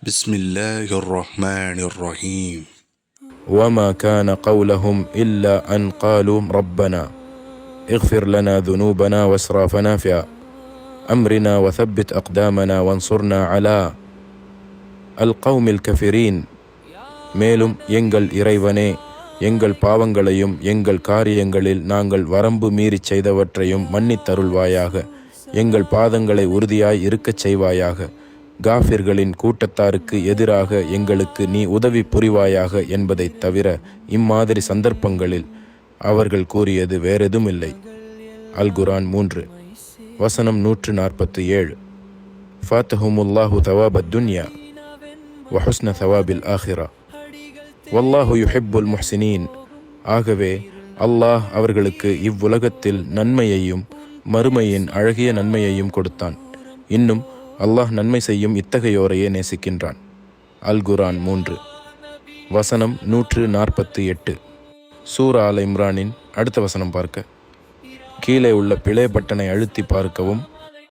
بسم الله الرحمن الرحيم. وما كان قولهم إلا أن قالوا ربنا اغفر لنا ذنوبنا واسرافنا في أمرنا وثبت أقدامنا وانصرنا على القوم الكافرين. மேலும் எங்கள் இறைவனே, எங்கள் பாவங்களையும் எங்கள் காரியங்களில் நாங்கள் வரம்பு மீறிச் செய்தவற்றையும் மன்னித்தருள்வாயாக. எங்கள் பாதங்களை உறுதியாய் இருக்கச் செய்வாயாக. காஃபிர்களின் கூட்டத்தாருக்கு எதிராக எங்களுக்கு நீ உதவி புரிவாயாக என்பதைத் தவிர இம்மாதிரி சந்தர்ப்பங்களில் அவர்கள் கூறியது வேறெதும் இல்லை. அல் குர்ஆன் 3 வசனம் 147. ஃபாத்தஹுமுல்லாஹு தவாபத் துன்யா வ ஹுஸ்ன தவாபில் ஆஹிரா வல்லாஹு யுஹிப்புல் முஹ்சினீன். ஆகவே அல்லாஹ் அவர்களுக்கு இவ்வுலகத்தில் நன்மையையும் மறுமையின் அழகிய நன்மையையும் கொடுத்தான். இன்னும் அல்லாஹ் நன்மை செய்யும் இத்தகையோரையே நேசிக்கின்றான். அல் குர்ஆன் 3 வசனம் 148. சூரா ஆல் இம்ரானின் அடுத்த வசனம் பார்க்க கீழே உள்ள பிளே பட்டனை அழுத்தி பார்க்கவும்.